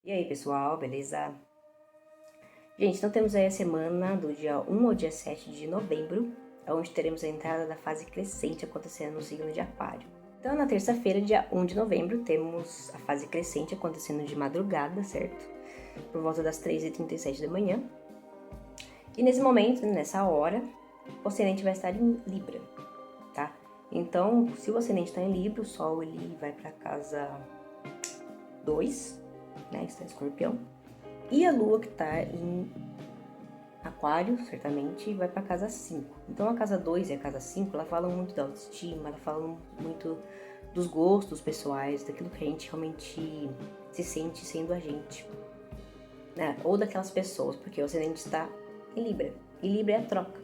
E aí, pessoal, beleza? Gente, então temos aí a semana do dia 1 ao dia 7 de novembro, onde teremos a entrada da fase crescente acontecendo no signo de Aquário. Então, na terça-feira, dia 1 de novembro, temos a fase crescente acontecendo de madrugada, certo? Por volta das 3h37 da manhã. E nesse momento, nessa hora, o ascendente vai estar em Libra, tá? Então, se o ascendente está em Libra, o Sol ele vai para casa 2, né? Está em Escorpião. E a Lua, que está em Aquário, certamente, vai para a casa 5. Então, a casa 2 e a casa 5, ela fala muito da autoestima, ela fala muito dos gostos pessoais, daquilo que a gente realmente se sente sendo a gente, né? Ou daquelas pessoas, porque o ascendente está em Libra. E Libra é a troca.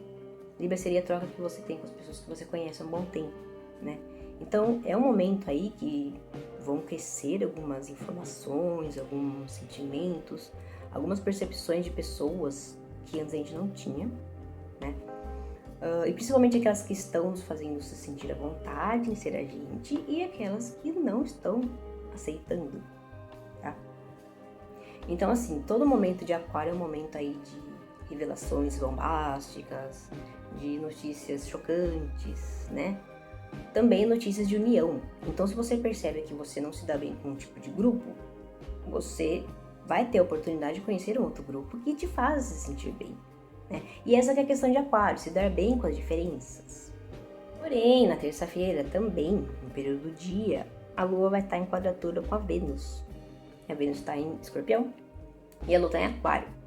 Libra seria a troca que você tem com as pessoas que você conhece há um bom tempo, né? Então, é um momento aí que vão crescer algumas informações, alguns sentimentos, algumas percepções de pessoas que antes a gente não tinha, né? E principalmente aquelas que estão nos fazendo se sentir à vontade em ser a gente e aquelas que não estão aceitando, tá? Então, assim, todo momento de Aquário é um momento aí de revelações bombásticas, de notícias chocantes, né? Também notícias de união. Então, se você percebe que você não se dá bem com um tipo de grupo, você vai ter a oportunidade de conhecer um outro grupo que te faz se sentir bem, né? E essa que é a questão de Aquário, se dar bem com as diferenças. Porém, na terça-feira também, no período do dia, a Lua vai estar em quadratura com a Vênus. A Vênus está em Escorpião e a Lua está em Aquário.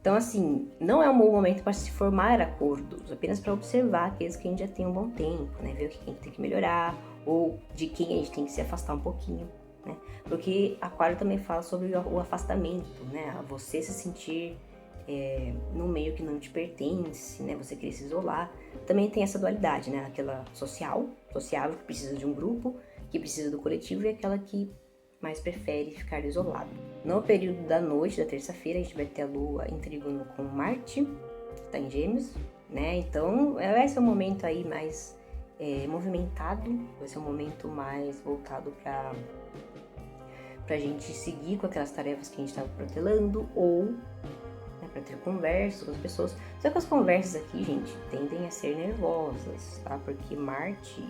Então, assim, não é um bom momento para se formar acordos, apenas para observar aqueles que a gente já tem um bom tempo, né? Ver o que a gente tem que melhorar ou de quem a gente tem que se afastar um pouquinho, né? Porque Aquário também fala sobre o afastamento, né? Você se sentir num meio que não te pertence, né? Você querer se isolar. Também tem essa dualidade, né? Aquela sociável, que precisa de um grupo, que precisa do coletivo, e aquela que mais prefere ficar isolado. No período da noite da terça-feira, a gente vai ter a Lua em trígono com Marte, que está em Gêmeos, né? Então, vai ser um momento aí mais movimentado, vai ser um momento mais voltado para a gente seguir com aquelas tarefas que a gente estava protelando, ou né, para ter conversas com as pessoas. Só que as conversas aqui, gente, tendem a ser nervosas, tá? Porque Marte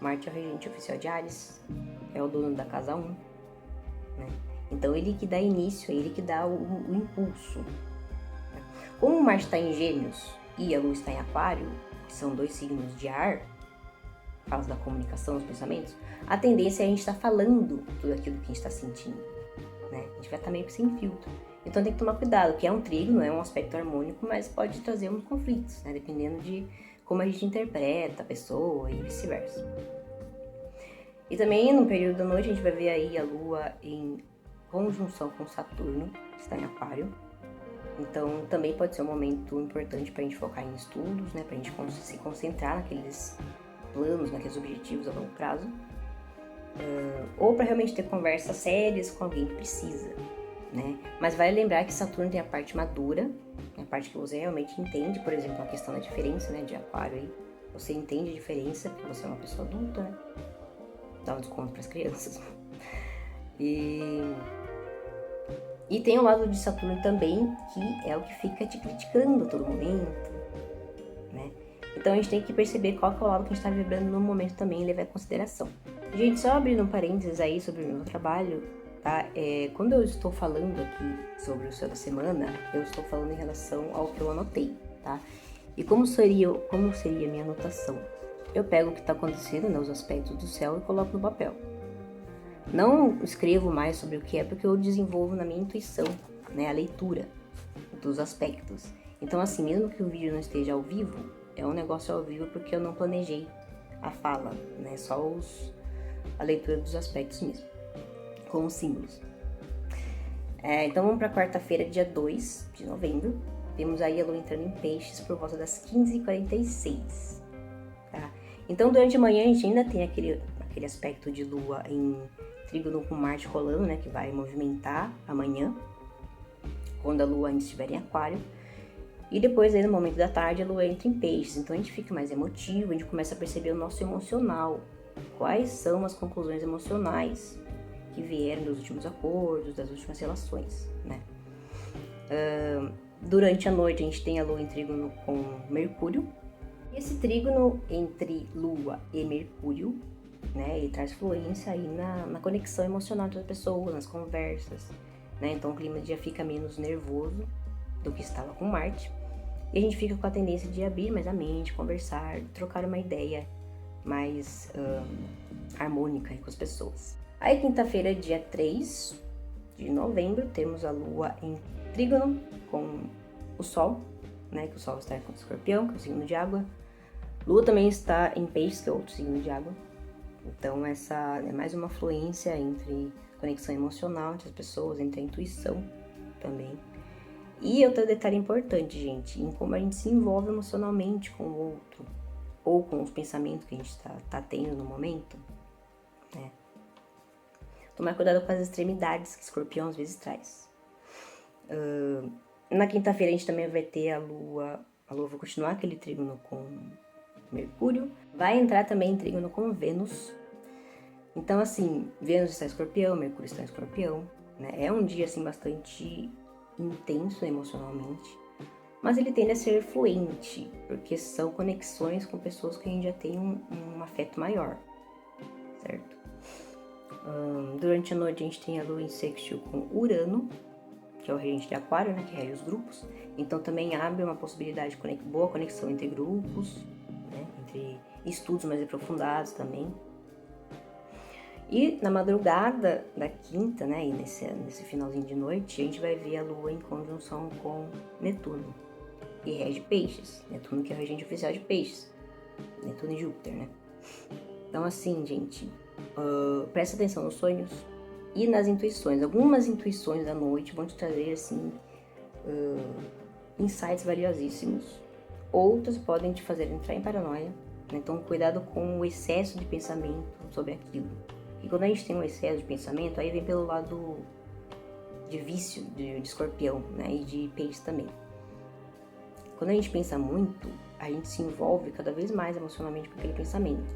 é o regente oficial de Áries, é o dono da casa 1, né? Então ele que dá início, ele que dá o impulso. Né? Como o Marte está em Gêmeos e a Lua está em Aquário, que são dois signos de ar, por causa da comunicação, dos pensamentos, a tendência é a gente estar falando tudo aquilo que a gente está sentindo, né? A gente vai estar meio que sem filtro. Então tem que tomar cuidado, que é um trígono, é um aspecto harmônico, mas pode trazer uns conflitos, né? Dependendo de como a gente interpreta a pessoa e vice-versa. E também no período da noite a gente vai ver aí a Lua em conjunção com Saturno, que está em Aquário. Então também pode ser um momento importante para a gente focar em estudos, né? Para a gente se concentrar naqueles planos, naqueles objetivos a longo prazo. Ou para realmente ter conversas sérias com alguém que precisa, né? Mas vale lembrar que Saturno tem a parte madura, a parte que você realmente entende, por exemplo, a questão da diferença, né, de Aquário aí. Você entende a diferença, porque você é uma pessoa adulta, né? Dá um desconto para as crianças. E tem o lado de Saturno também, que é o que fica te criticando a todo momento, né? Então a gente tem que perceber qual que é o lado que a gente está vibrando no momento também e levar em consideração. Gente, só abrindo um parênteses aí sobre o meu trabalho, tá? Quando eu estou falando aqui sobre o céu da semana, eu estou falando em relação ao que eu anotei, tá? E como seria a minha anotação? Eu pego o que está acontecendo, né, os aspectos do céu, e coloco no papel. Não escrevo mais sobre o que é, porque eu desenvolvo na minha intuição, né, a leitura dos aspectos. Então, assim, mesmo que o vídeo não esteja ao vivo, é um negócio ao vivo porque eu não planejei a fala, né, só a leitura dos aspectos mesmo, com os símbolos. Então vamos para quarta-feira, dia 2 de novembro. Temos aí a Lua entrando em Peixes por volta das 15h46. Tá? Então durante a manhã a gente ainda tem aquele aspecto de Lua em trígono com Marte rolando, né, que vai movimentar amanhã, quando a Lua ainda estiver em Aquário. E depois aí no momento da tarde a Lua entra em Peixes, então a gente fica mais emotivo, a gente começa a perceber o nosso emocional, quais são as conclusões emocionais que vieram dos últimos acordos, das últimas relações, né? Durante a noite a gente tem a Lua em trígono com Mercúrio. E esse trígono entre Lua e Mercúrio, né, ele traz fluência aí na conexão emocional das pessoas, nas conversas, né? Então o clima já fica menos nervoso do que estava com Marte. E a gente fica com a tendência de abrir mais a mente, conversar, trocar uma ideia mais harmônica aí com as pessoas. Aí quinta-feira, dia 3 de novembro, temos a Lua em trígono com o Sol, né? Que o Sol está com o Escorpião, que é o signo de água. Lua também está em Peixes, que é outro signo de água. Então essa é mais uma fluência entre conexão emocional entre as pessoas, entre a intuição também. E outro detalhe importante, gente, em como a gente se envolve emocionalmente com o outro, ou com os pensamentos que a gente tá tendo no momento, né? Tomar cuidado com as extremidades que Escorpião às vezes traz. Na quinta-feira a gente também vai ter a Lua vai continuar aquele trígono com Mercúrio, vai entrar também em trígono com Vênus. Então assim, Vênus está em Escorpião, Mercúrio está em Escorpião, né? É um dia assim bastante intenso emocionalmente, mas ele tende a ser fluente, porque são conexões com pessoas que a gente já tem um afeto maior, certo? Durante a noite a gente tem a Lua em sextil com Urano, que é o regente de Aquário, né, que rege os grupos. Então também abre uma possibilidade de boa conexão entre grupos, né, entre estudos mais aprofundados também. E na madrugada da quinta, né, e nesse finalzinho de noite, a gente vai ver a Lua em conjunção com Netuno, que rege Peixes. Netuno que é o regente oficial de Peixes. Netuno e Júpiter, né? Então assim, gente, presta atenção nos sonhos e nas intuições. Algumas intuições da noite vão te trazer, assim, insights valiosíssimos. Outras podem te fazer entrar em paranoia, né? Então cuidado com o excesso de pensamento sobre aquilo. E quando a gente tem um excesso de pensamento, aí vem pelo lado de vício, de Escorpião, né? E de Peixes também. Quando a gente pensa muito, a gente se envolve cada vez mais emocionalmente com aquele pensamento,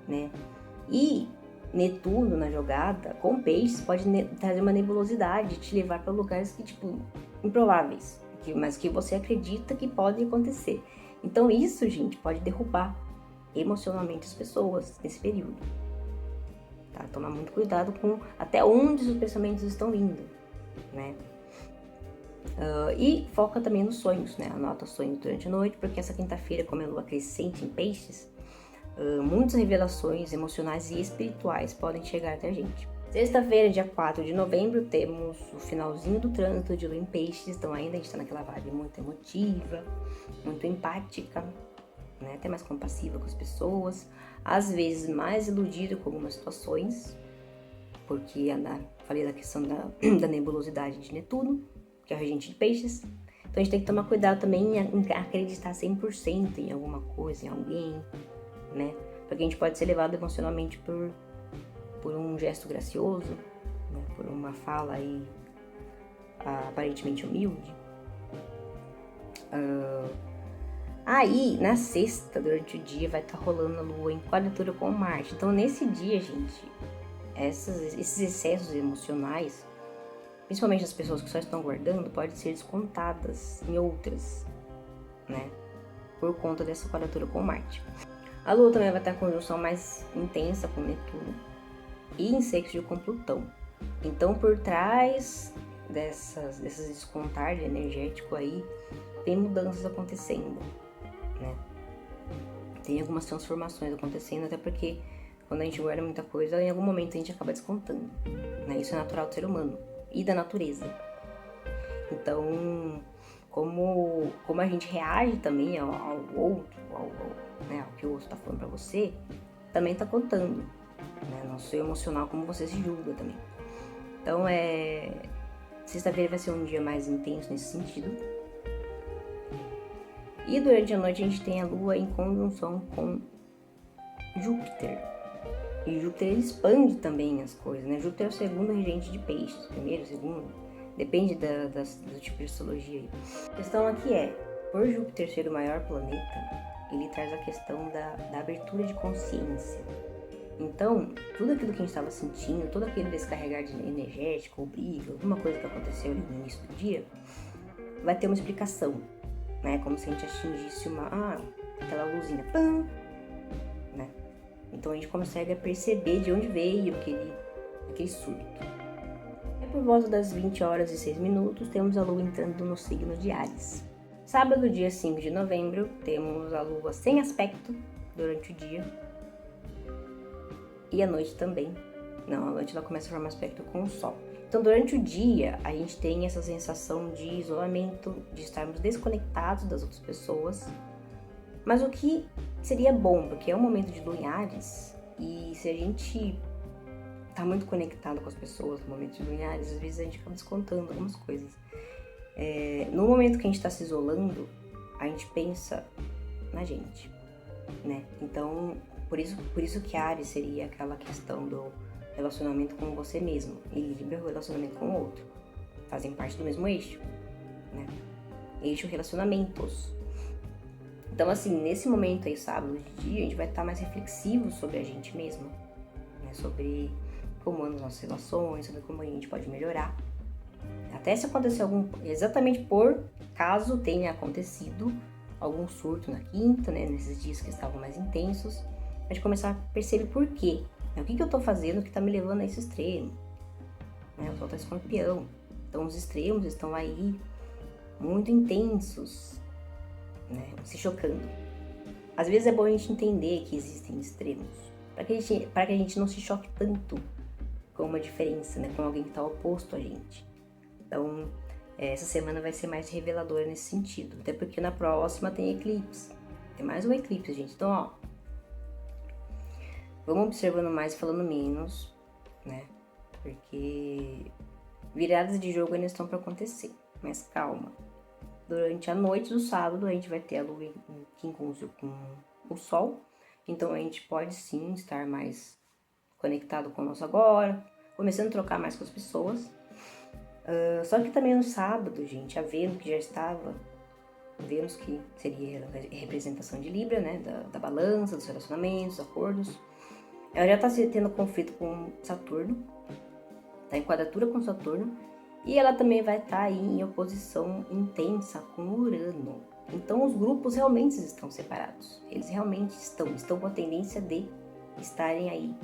né? E Netuno na jogada, com Peixes, pode trazer uma nebulosidade, te levar para lugares que, tipo, improváveis, mas que você acredita que pode acontecer. Então isso, gente, pode derrubar emocionalmente as pessoas nesse período. Tá? Tomar muito cuidado com até onde os pensamentos estão indo, né? E foca também nos sonhos, né? Anota os sonhos durante a noite, porque essa quinta-feira, como é lua crescente em Peixes, muitas revelações emocionais e espirituais podem chegar até a gente. Sexta-feira, dia 4 de novembro, temos o finalzinho do trânsito de Lua em Peixes, então ainda a gente está naquela vibe muito emotiva, muito empática, né? Até mais compassiva com as pessoas, às vezes mais iludida com algumas situações, porque falei da questão da nebulosidade de Netuno, que é o regente de Peixes. Então a gente tem que tomar cuidado também em acreditar 100% em alguma coisa, em alguém, né? Porque a gente pode ser levado emocionalmente por um gesto gracioso, né? Por uma fala aí aparentemente humilde. Aí, na sexta, durante o dia, vai estar rolando a Lua em quadratura com Marte. Então, nesse dia, gente, esses excessos emocionais, principalmente as pessoas que só estão guardando, podem ser descontadas em outras, né? Por conta dessa quadratura com Marte. A Lua também vai estar em conjunção mais intensa com Netuno e em sextil com Plutão. Então, por trás dessas descontar energético aí, tem mudanças acontecendo, né? Tem algumas transformações acontecendo, até porque quando a gente guarda muita coisa, em algum momento a gente acaba descontando, né? Isso é natural do ser humano e da natureza. Então, como a gente reage também ao outro, né, ao que o outro está falando para você, também está contando, né? Não sou emocional como você se julga também. Então, sexta-feira vai ser um dia mais intenso nesse sentido. E durante a noite a gente tem a Lua em conjunção com Júpiter. E Júpiter ele expande também as coisas, né? Júpiter é o segundo regente de Peixes, primeiro, segundo, depende do tipo de astrologia aí. A questão aqui é, por Júpiter ser o maior planeta, ele traz a questão da abertura de consciência, Então, tudo aquilo que a gente estava sentindo, todo aquele descarregar de energético, ou briga, alguma coisa que aconteceu ali no início do dia, vai ter uma explicação, né? Como se a gente atingisse aquela luzinha, pam, né? Então a gente consegue perceber de onde veio aquele surto. E por volta das 20 horas e 6 minutos, temos a Lua entrando no signo de Áries. Sábado, dia 5 de novembro, temos a Lua sem aspecto durante o dia. E à noite também. Não, à noite ela começa a formar aspecto com o Sol. Então, durante o dia, a gente tem essa sensação de isolamento, de estarmos desconectados das outras pessoas. Mas o que seria bom, porque é um momento de Lua em Áries, e se a gente tá muito conectado com as pessoas no momento de Lua em Áries, às vezes a gente acaba descontando algumas coisas. No momento que a gente tá se isolando, a gente pensa na gente, né? Então, por isso que Áries seria aquela questão do relacionamento com você mesmo, e Libra é o relacionamento com o outro. Fazem parte do mesmo eixo, né? Eixo relacionamentos. Então, assim, nesse momento aí, sábado de dia, a gente vai estar mais reflexivo sobre a gente mesmo, né? Sobre como andam as nossas relações, sobre como a gente pode melhorar. Até se acontecer exatamente por caso tenha acontecido algum surto na quinta, né? Nesses dias que estavam mais intensos, a gente começar a perceber por quê. O que eu tô fazendo que tá me levando a esse extremo? O Sol tá em Escorpião. Então os extremos estão aí muito intensos, né? Se chocando. Às vezes é bom a gente entender que existem extremos, para que a gente não se choque tanto com uma diferença, né? Com alguém que tá oposto a gente. Então, essa semana vai ser mais reveladora nesse sentido. Até porque na próxima tem eclipse. Tem mais um eclipse, gente. Então, vamos observando mais e falando menos, né? Porque viradas de jogo ainda estão para acontecer. Mas calma. Durante a noite do sábado, a gente vai ter a Lua em quincúncio com o Sol. Então, a gente pode sim estar mais conectado com o nosso agora. Começando a trocar mais com as pessoas. Só que também no sábado, gente, a Vênus que já estava... Vênus que seria a representação de Libra, né? Da balança, dos relacionamentos, acordos. Ela já está tendo conflito com Saturno, está em quadratura com Saturno, e ela também vai estar aí em oposição intensa com Urano. Então os grupos realmente estão separados, eles realmente estão com a tendência de estarem aí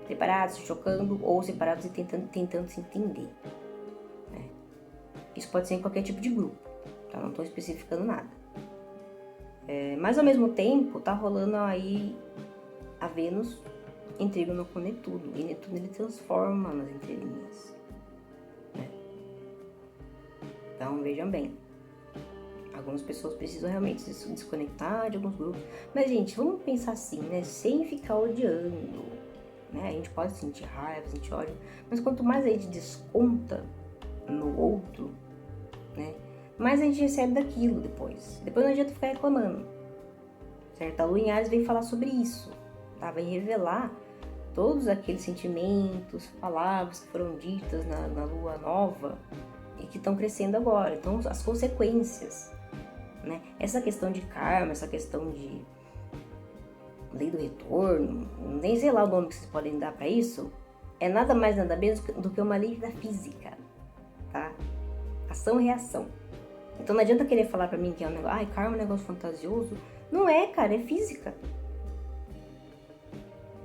separados, se chocando, ou separados e tentando se entender. Né? Isso pode ser em qualquer tipo de grupo, tá? Não estou especificando nada. Mas ao mesmo tempo tá rolando aí a Vênus em trígono com Netuno, e Netuno ele transforma nas entrelinhas, né? Então vejam bem, algumas pessoas precisam realmente se desconectar de alguns grupos, mas gente, vamos pensar assim, né? Sem ficar odiando, né? A gente pode sentir raiva, sentir ódio, mas quanto mais a gente desconta no outro, né? Mais a gente recebe daquilo depois não adianta ficar reclamando, certo? A Lua em Áries vem falar sobre isso, tá? Vai revelar todos aqueles sentimentos, palavras que foram ditas na lua nova e que estão crescendo agora. Então, as consequências, né? Essa questão de karma, essa questão de lei do retorno, nem sei lá o nome que vocês podem dar para isso, é nada mais nada menos do que uma lei da física, tá? Ação e reação. Então, não adianta querer falar para mim que é um negócio, karma é um negócio fantasioso. Não é, cara, é física.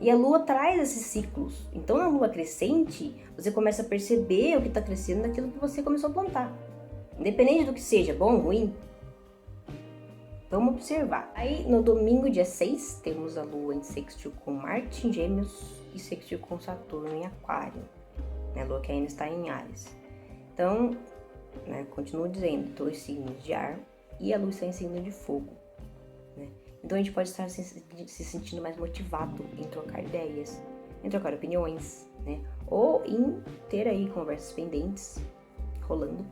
E a Lua traz esses ciclos. Então, na Lua crescente, você começa a perceber o que está crescendo daquilo que você começou a plantar. Independente do que seja, bom ou ruim. Vamos observar. Aí, no domingo, dia 6, temos a Lua em sextil com Marte em Gêmeos e sextil com Saturno em Aquário. A Lua que ainda está em Áries. Então, né, continuo dizendo, 2 signos de ar e a Lua está em signo de fogo. Né? Então a gente pode estar se sentindo mais motivado em trocar ideias, em trocar opiniões, né? Ou em ter aí conversas pendentes, rolando,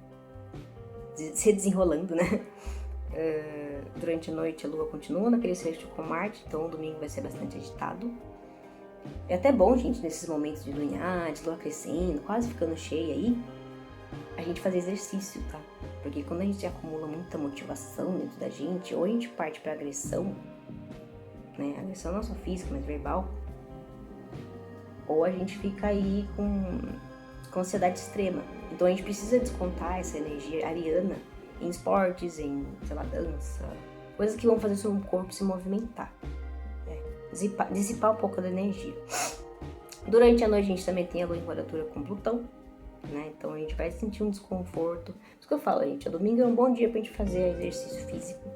se desenrolando, né? Durante a noite a Lua continua naquele sexto com Marte, então o domingo vai ser bastante agitado. É até bom, gente, nesses momentos de Lua de Lua crescendo, quase ficando cheia aí, a gente fazer exercício, tá? Porque quando a gente acumula muita motivação dentro da gente, ou a gente parte pra agressão, né? Agressão não só física, mas verbal. ou a gente fica aí com ansiedade extrema. Então a gente precisa descontar essa energia ariana em esportes, em, sei lá, dança, coisas que vão fazer o seu corpo se movimentar, né? Dissipar um pouco da energia. Durante a noite a gente também tem a lua em quadratura com Plutão, né? Então a gente vai sentir um desconforto. Por isso que eu falo, gente, o domingo é um bom dia pra gente fazer exercício físico,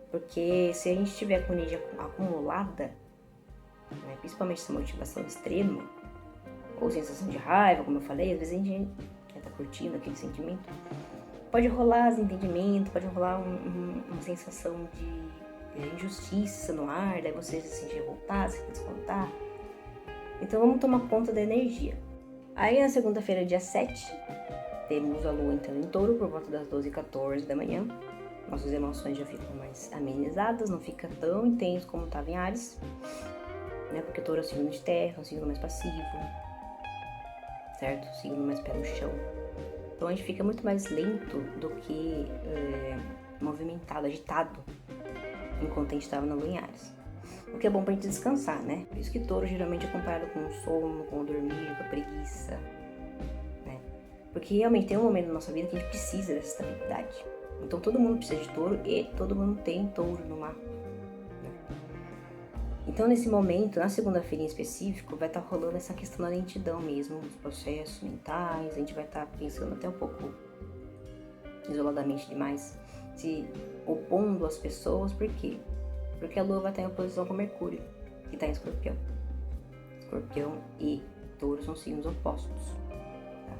porque se a gente tiver com energia acumulada, né, principalmente essa motivação extrema, ou sensação de raiva, como eu falei, às vezes a gente tá curtindo aquele sentimento, pode rolar desentendimento, pode rolar uma sensação de injustiça no ar, daí você se sentir revoltado, se descontar. Então vamos tomar conta da energia. Aí na segunda-feira, dia 7, temos a lua entrando em touro por volta das 12h14 da manhã. Nossas emoções já ficam mais amenizadas, não fica tão intenso como estava em Áries, né? Porque touro é um signo de terra, um signo mais passivo, certo? Um signo mais pé no chão. Então a gente fica muito mais lento do que movimentado, agitado, enquanto a gente estava na lua em Áries. O que é bom pra gente descansar, né? Por isso que touro geralmente é comparado com o sono, com o dormir, com a preguiça, né? Porque realmente tem um momento na nossa vida que a gente precisa dessa estabilidade. Então todo mundo precisa de touro e todo mundo tem touro no mapa, né? Então nesse momento, na segunda-feira em específico, vai estar rolando essa questão da lentidão mesmo, os processos mentais, a gente vai estar pensando até um pouco isoladamente demais, se opondo às pessoas, por quê? Porque a lua vai estar em oposição com Mercúrio, que está em Escorpião. Escorpião e Touro são signos opostos. Tá?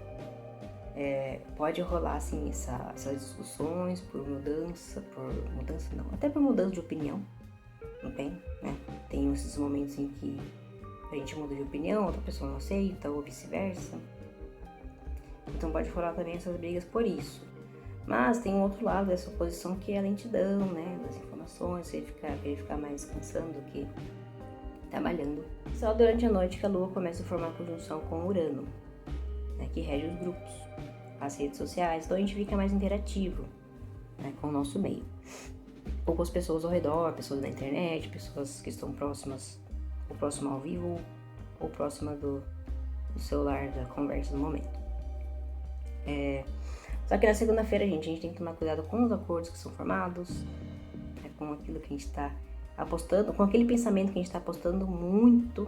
Pode rolar assim essas discussões por mudança não, até por mudança de opinião, não tem, né? Tem esses momentos em que a gente muda de opinião, outra pessoa não aceita, ou vice-versa. Então pode rolar também essas brigas por isso. Mas tem um outro lado dessa oposição que é a lentidão, né? Das informações, você ficar mais descansando do que trabalhando. Só durante a noite que a Lua começa a formar conjunção com Urano, né? Que rege os grupos, as redes sociais. Então a gente fica mais interativo, né? Com o nosso meio. Ou com as pessoas ao redor, pessoas da internet, pessoas que estão próximas, ou próximo ao vivo, ou próxima do celular, da conversa no momento. Só que na segunda-feira, gente, a gente tem que tomar cuidado com os acordos que são formados, né, com aquilo que a gente está apostando, com aquele pensamento que a gente está apostando muito,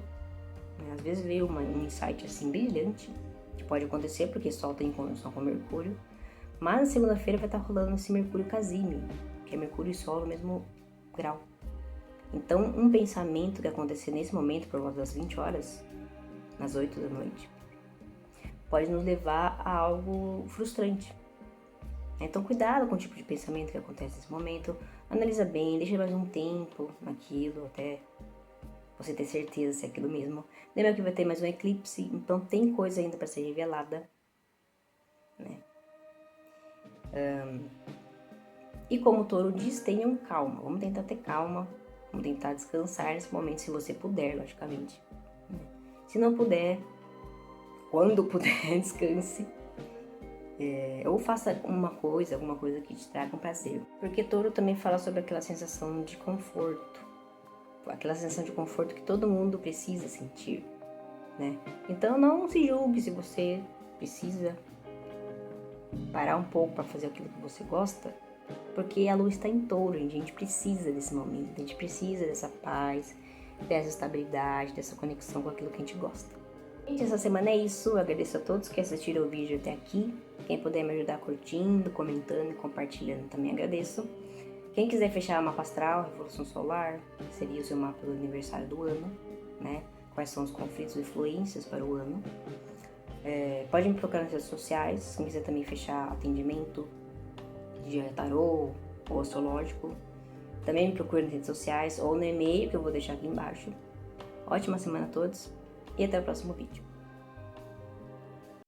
né? Às vezes veio um insight assim brilhante, que pode acontecer porque Sol tem conjunção com Mercúrio, mas na segunda-feira vai estar rolando esse Mercúrio Casime, que é Mercúrio e Sol no mesmo grau. Então, um pensamento que acontecer nesse momento, por volta das 20 horas, nas 8 da noite, pode nos levar a algo frustrante. Então cuidado com o tipo de pensamento que acontece nesse momento, analisa bem, deixa mais um tempo naquilo, até você ter certeza se é aquilo mesmo. Lembra que vai ter mais um eclipse, então tem coisa ainda para ser revelada, né? E como o Touro diz, tenham calma, vamos tentar ter calma, vamos tentar descansar nesse momento, se você puder, logicamente. Se não puder, quando puder, descanse. Ou faça alguma coisa que te traga um prazer. Porque Touro também fala sobre aquela sensação de conforto. Aquela sensação de conforto que todo mundo precisa sentir, né? Então não se julgue se você precisa parar um pouco para fazer aquilo que você gosta. Porque a lua está em Touro, gente. A gente precisa desse momento. A gente precisa dessa paz, dessa estabilidade, dessa conexão com aquilo que a gente gosta. Gente, essa semana é isso. Eu agradeço a todos que assistiram o vídeo até aqui. Quem puder me ajudar curtindo, comentando e compartilhando, também agradeço. Quem quiser fechar o mapa astral, Revolução Solar, seria o seu mapa do aniversário do ano, né? Quais são os conflitos e influências para o ano. Pode me procurar nas redes sociais. Quem quiser também fechar atendimento de tarô ou astrológico, também me procura nas redes sociais ou no e-mail que eu vou deixar aqui embaixo. Ótima semana a todos e até o próximo vídeo.